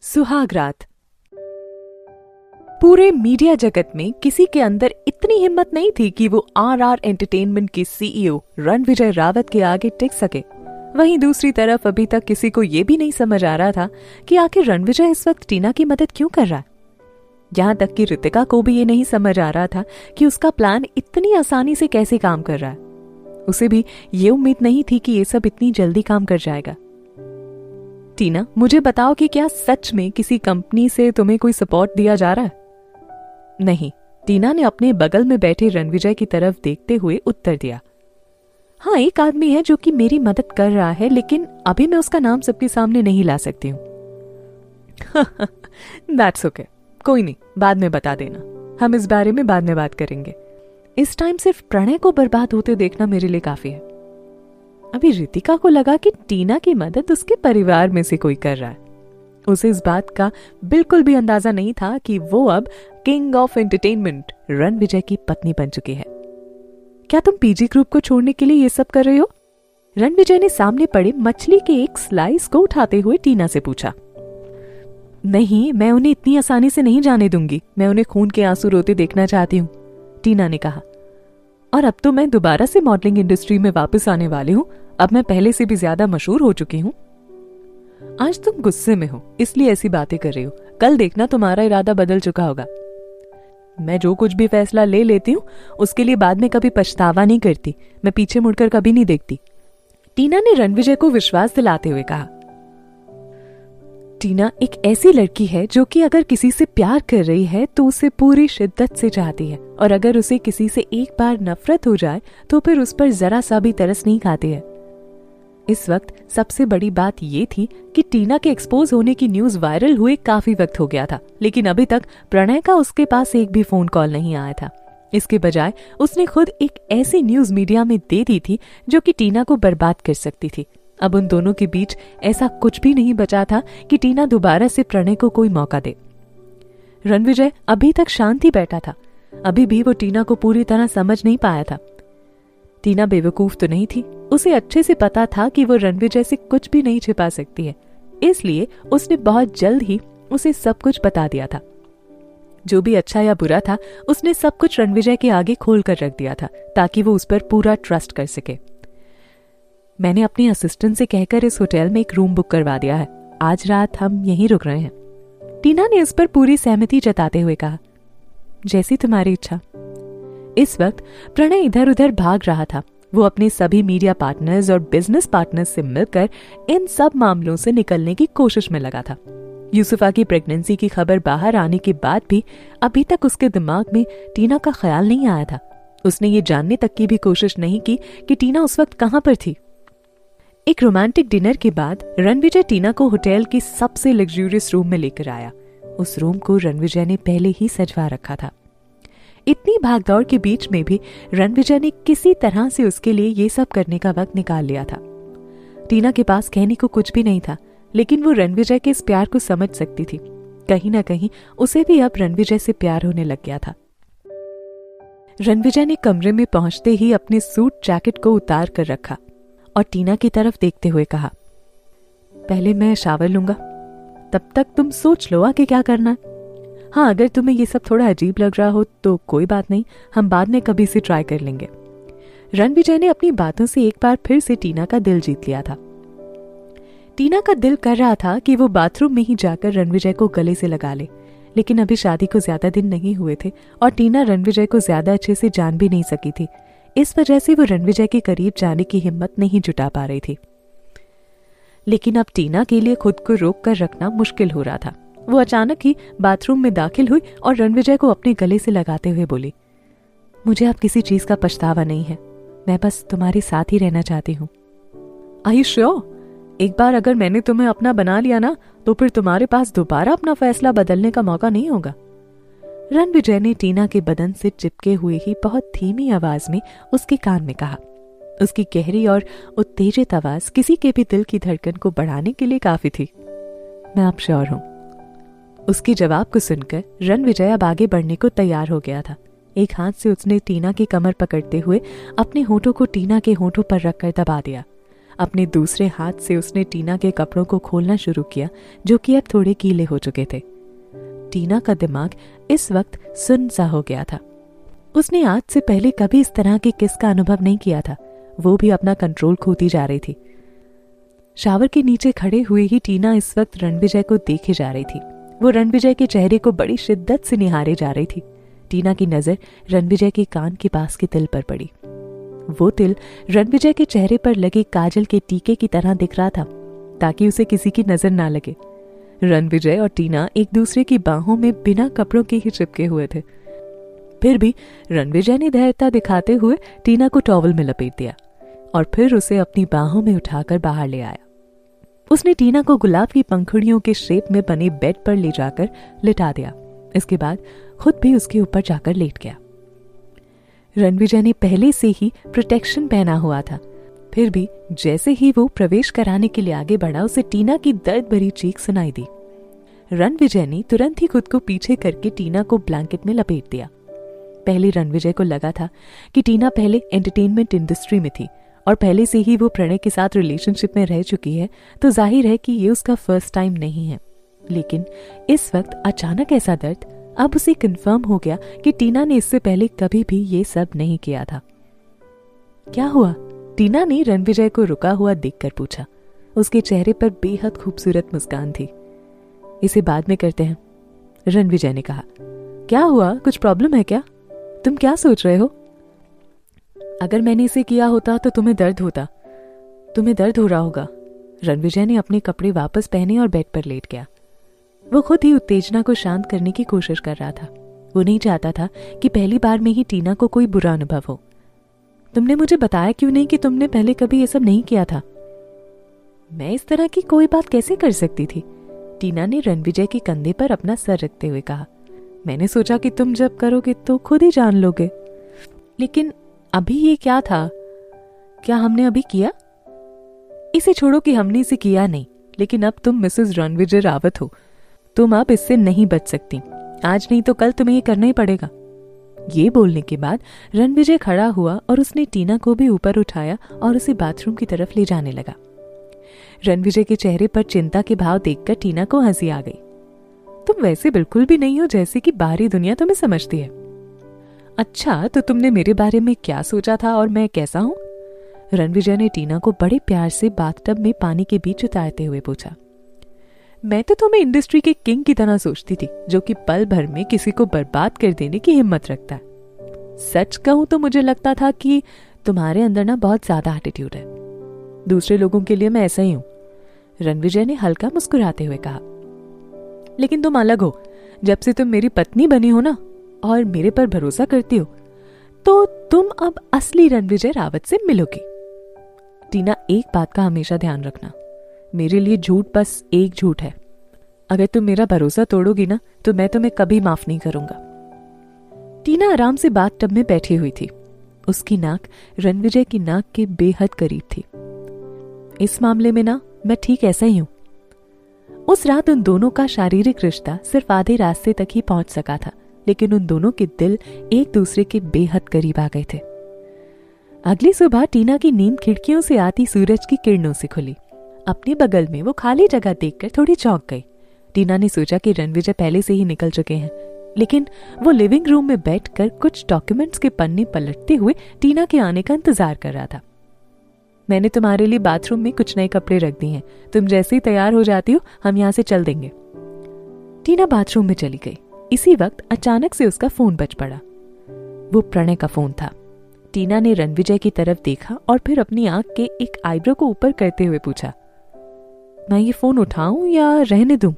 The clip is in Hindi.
सुहाग रात। पूरे मीडिया जगत में किसी के अंदर इतनी हिम्मत नहीं थी कि वो आर एंटरटेनमेंट के सीईओ रणविजय रावत के आगे टिक सके। वहीं दूसरी तरफ अभी तक किसी को ये भी नहीं समझ आ रहा था कि आखिर रणविजय इस वक्त टीना की मदद क्यों कर रहा है। यहां तक कि रितिका को भी ये नहीं समझ आ रहा था कि उसका प्लान इतनी आसानी से कैसे काम कर रहा है। उसे भी ये उम्मीद नहीं थी कि ये सब इतनी जल्दी काम कर जाएगा। टीना, मुझे बताओ कि क्या सच में किसी कंपनी से तुम्हें कोई सपोर्ट दिया जा रहा है? नहीं, टीना ने अपने बगल में बैठे रणविजय की तरफ देखते हुए उत्तर दिया। हाँ, एक आदमी है जो कि मेरी मदद कर रहा है, लेकिन अभी मैं उसका नाम सबके सामने नहीं ला सकती हूँ। दैट्स ओके, कोई नहीं, बाद में बता देना, हम इस बारे में बाद में बात करेंगे। इस टाइम सिर्फ प्रणय को बर्बाद होते देखना मेरे लिए काफी है। अभी रितिका को लगा कि टीना की मदद उसके परिवार में से कोई कर रहा है। उसे इस बात का बिल्कुल भी अंदाजा नहीं था कि वो अब किंग ऑफ एंटरटेनमेंट रणविजय की पत्नी बन चुकी है। क्या तुम पीजी ग्रुप को छोड़ने के लिए ये सब कर रहे हो? रणविजय ने सामने पड़े मछली के एक स्लाइस को उठाते हुए टीना से पूछा। नहीं, मैं उन्हें इतनी आसानी से नहीं जाने दूंगी। मैं उन्हें खून के आंसू रोते देखना चाहती हूँ, टीना ने कहा। और अब तो मैं दोबारा से मॉडलिंग इंडस्ट्री में वापस आने वाली हूँ। अब मैं पहले से भी ज्यादा मशहूर हो चुकी हूँ। आज तुम गुस्से में हो, इसलिए ऐसी बातें कर रही हो। कल देखना तुम्हारा इरादा बदल चुका होगा। मैं जो कुछ भी फैसला ले लेती हूँ उसके लिए बाद में कभी पछतावा नहीं करती। मैं पीछे मुड़कर कभी नहीं देखती, टीना ने रणविजय को विश्वास दिलाते हुए कहा। टीना एक ऐसी लड़की है जो कि अगर किसी से प्यार कर रही है तो उसे पूरी शिद्दत से चाहती है, और अगर उसे किसी से एक बार नफरत हो जाए तो फिर उस पर जरा सा भी तरस नहीं खाती है। इस वक्त सबसे बड़ी बात ये थी कि टीना के एक्सपोज होने की न्यूज वायरल हुए काफी वक्त हो गया था, लेकिन अभी तक प्रणय का उसके पास एक भी फोन कॉल नहीं आया था। इसके बजाय उसने खुद एक ऐसी न्यूज मीडिया में दे दी थी जो कि टीना को बर्बाद कर सकती थी। अब उन दोनों के बीच ऐसा कुछ भी नहीं बचा था कि टीना दोबारा से प्रणय को कोई मौका दे। रणविजय अभी तक शांत ही बैठा था। अभी भी वो टीना को पूरी तरह समझ नहीं पाया था। टीना बेवकूफ तो नहीं थी, उसे अच्छे से पता था कि वो रणविजय से कुछ भी नहीं छिपा सकती है। इसलिए उसने बहुत जल्द ही उसे सब कुछ बता दिया था। जो भी अच्छा या बुरा था उसने सब कुछ रणविजय के आगे खोल कर रख दिया था, ताकि वो उस पर पूरा ट्रस्ट कर सके। मैंने अपने असिस्टेंट से कहकर इस होटल में एक रूम बुक करवा दिया है। आज रात हम यहीं रुक रहे हैं, टीना ने इस पर पूरी सहमति जताते हुए कहा। जैसी तुम्हारी इच्छा। इस वक्त प्रणय इधर उधर भाग रहा था। वो अपने सभी मीडिया पार्टनर्स और बिजनेस पार्टनर्स से मिलकर इन सब मामलों से निकलने की कोशिश में लगा था। यूसुफा की प्रेगनेंसी की खबर बाहर आने के बाद भी अभी तक उसके दिमाग में टीना का ख्याल नहीं आया था। उसने ये जानने तक की भी कोशिश नहीं की कि टीना उस वक्त कहां पर थी। एक रोमांटिक डिनर के बाद रणविजय टीना को होटल के सबसे लग्जूरियस रूम में लेकर आया। उस रूम को रणविजय ने पहले ही सजवा रखा था। इतनी भागदौड़ के बीच में भी रणविजय ने किसी तरह से उसके लिए ये सब करने का वक्त निकाल लिया था। टीना के पास कहने को कुछ भी नहीं था, लेकिन वो रणविजय के इस प्यार को समझ सकती थी। कहीं ना कहीं उसे भी अब रणविजय से प्यार होने लग गया था। रणविजय ने कमरे में पहुंचते ही अपने सूट जैकेट को उतार कर रखा और टीना की तरफ देखते हुए कहा, पहले मैं शावर लूंगा, तब तक तुम सोच लो आगे क्या करना है। हाँ, अगर तुम्हें ये सब थोड़ा अजीब लग रहा हो तो कोई बात नहीं, हम बाद में कभी से ट्राई कर लेंगे। रणविजय ने अपनी बातों से एक बार फिर से टीना का दिल जीत लिया था। टीना का दिल कर रहा था कि वो बाथरूम में ही जाकर रणविजय को गले से लगा ले, लेकिन अभी शादी को ज्यादा दिन नहीं हुए थे और टीना रणविजय को ज्यादा अच्छे से जान भी नहीं सकी थी। इस वजह से वो रणविजय के करीब जाने की हिम्मत नहीं जुटा पा रही थी। लेकिन अब टीना के लिए खुद को रोक कर रखना मुश्किल हो रहा था। वो अचानक ही बाथरूम में दाखिल हुई और रणविजय को अपने गले से लगाते हुए बोली, मुझे अब किसी चीज का पछतावा नहीं है, मैं बस तुम्हारे साथ ही रहना चाहती हूँ। Are you sure? एक बार अगर मैंने तुम्हें अपना बना लिया ना, तो फिर तुम्हारे पास दोबारा अपना फैसला बदलने का मौका नहीं होगा। रणविजय ने टीना के बदन से चिपके हुए ही बहुत धीमी आवाज में उसके कान में कहा। उसकी गहरी और उत्तेजित आवाज किसी के भी दिल की धड़कन को बढ़ाने के लिए काफी थी। मैं अब श्योर हूं। उसके जवाब को सुनकर रणविजय अब आगे बढ़ने को तैयार हो गया था। एक हाथ से उसने टीना की कमर पकड़ते हुए अपने होठों को टीना के होठों पर रखकर दबा दिया। अपने दूसरे हाथ से उसने टीना के कपड़ों को खोलना शुरू किया, जो कि अब थोड़े गीले हो चुके थे। टीना का दिमाग इस वक्त सुन्न सा हो गया था। उसने आज से पहले कभी इस तरह की किस का अनुभव नहीं किया था। वो भी अपना कंट्रोल खोती जा रही थी। शावर के नीचे खड़े हुए ही टीना इस वक्त रणविजय को देखे जा रही थी। वो रणविजय के चेहरे को बड़ी शिद्दत से निहारे जा रही थी। टीना की नजर रणविजय के कान के पास के तिल पर पड़ी। वो तिल रणविजय के चेहरे पर लगे काजल के टीके की तरह दिख रहा था, ताकि उसे किसी की नजर ना लगे। रणविजय और टीना एक दूसरे की बाहों में बिना कपड़ों के ही चिपके हुए थे। फिर भी रणविजय ने धैर्यता दिखाते हुए टीना को टॉवल में लपेट दिया और फिर उसे अपनी बाहों में उठाकर बाहर ले आया। उसने टीना को गुलाब की पंखुड़ियों के शेप में बने बेड पर ले जाकर लिटा दिया। इसके बाद खुद भी उसके ऊपर जाकर लेट गया। रणविजय ने पहले से ही प्रोटेक्शन पहना हुआ था, फिर भी जैसे ही वो प्रवेश कराने के लिए आगे बढ़ा, उसे टीना की दर्द भरी चीख सुनाई दी। रणविजय ने तुरंत ही खुद को पीछे करके टीना को ब्लैंकेट में लपेट दिया। पहले रणविजय को लगा था कि टीना पहले एंटरटेनमेंट इंडस्ट्री में थी और पहले से ही वो प्रणय के साथ रिलेशनशिप में रह चुकी है, तो जाहिर है कि ये उसका फर्स्ट टाइम नहीं है। लेकिन इस वक्त अचानक ऐसा दर्द, अब उसे कंफर्म हो गया कि टीना ने इससे पहले कभी भी ये सब नहीं किया था। क्या हुआ? टीना ने रणविजय को रुका हुआ देखकर पूछा। उसके चेहरे पर बेहद खूबसूरत मुस्कान थी। इसे बाद में करते हैं, रणविजय ने कहा। क्या हुआ? कुछ प्रॉब्लम है क्या? तुम क्या सोच रहे हो? अगर मैंने इसे किया होता तो तुम्हें दर्द होता। तुम्हें दर्द हो रहा होगा। रणविजय ने अपने कपड़े वापस पहने और बेड पर लेट गया। वो खुद ही उत्तेजना को शांत करने की कोशिश कर रहा था। वो नहीं चाहता था कि पहली बार में ही टीना को कोई बुरा अनुभव हो। तुमने मुझे बताया क्यों नहीं कि तुमने पहले कभी ये सब नहीं किया था? मैं इस तरह की कोई बात कैसे कर सकती थी? टीना ने रणविजय के कंधे पर अपना सर रखते हुए कहा। मैंने सोचा कि तुम जब करोगे तो खुद ही जान लोगे। लेकिन अभी ये क्या था? क्या हमने अभी किया? इसे छोड़ो कि हमने इसे किया नहीं, लेकिन अब तुम मिसेस रणविजय रावत हो। तुम अब इससे नहीं बच सकती। आज नहीं तो कल तुम्हें ये करना ही पड़ेगा। ये बोलने के बाद रणविजय खड़ा हुआ और उसने टीना को भी ऊपर उठाया और उसे बाथरूम की तरफ ले जाने लगा। रणविजय के चेहरे पर चिंता के भाव देखकर टीना को हंसी आ गई। तुम वैसे बिल्कुल भी नहीं हो जैसे कि बाहरी दुनिया तुम्हें समझती है। अच्छा, तो तुमने मेरे बारे में क्या सोचा था और मैं कैसा हूं? रणविजय ने टीना को बड़े प्यार से बाथटब में पानी के बीच उतारते हुए पूछा। मैं तो तुम्हें इंडस्ट्री के किंग की तरह सोचती थी, जो कि पल भर में किसी को बर्बाद कर देने की हिम्मत रखता है। सच कहूं तो मुझे लगता था कि तुम्हारे अंदर ना बहुत ज्यादा एटीट्यूड है। दूसरे लोगों के लिए मैं ऐसा ही हूं, रणविजय ने हल्का मुस्कुराते हुए कहा। लेकिन तुम अलग हो। जब से तुम मेरी पत्नी बनी हो ना और मेरे पर भरोसा करती हो, तो तुम अब असली रणविजय रावत से मिलोगी। टीना, एक बात का हमेशा ध्यान रखना, मेरे लिए झूठ बस एक झूठ है। अगर तुम मेरा भरोसा तोड़ोगी ना तो मैं तुम्हें कभी माफ नहीं करूंगा। टीना आराम से बाथटब में बैठी हुई थी। उसकी नाक रणविजय की नाक के बेहद करीब थी। इस मामले में ना मैं ठीक ऐसा ही हूं। उस रात उन दोनों का शारीरिक रिश्ता सिर्फ आधे रास्ते तक ही पहुंच सका था, लेकिन उन दोनों के दिल एक दूसरे के बेहद करीब आ गए थे। अगली सुबह टीना की नींद खिड़कियों से आती सूरज की किरणों से खुली। अपने बगल में वो खाली जगह देखकर थोड़ी चौंक गई। टीना ने सोचा कि रणविजय पहले से ही निकल चुके हैं, लेकिन वो लिविंग रूम में बैठकर कुछ डॉक्यूमेंट्स के पन्ने पलटते हुए टीना के आने का इंतजार कर रहा था। मैंने तुम्हारे लिए बाथरूम में कुछ नए कपड़े रख दिए हैं। तुम जैसे ही तैयार हो जाती हो हम यहाँ से चल देंगे। टीना बाथरूम में चली गई। इसी वक्त अचानक से उसका फोन बज पड़ा। वो प्रणय का फोन था। टीना ने रणविजय की तरफ देखा और फिर अपनी आंख के एक आईब्रो को ऊपर करते हुए पूछा, मैं ये फोन उठाऊं या रहने दूं?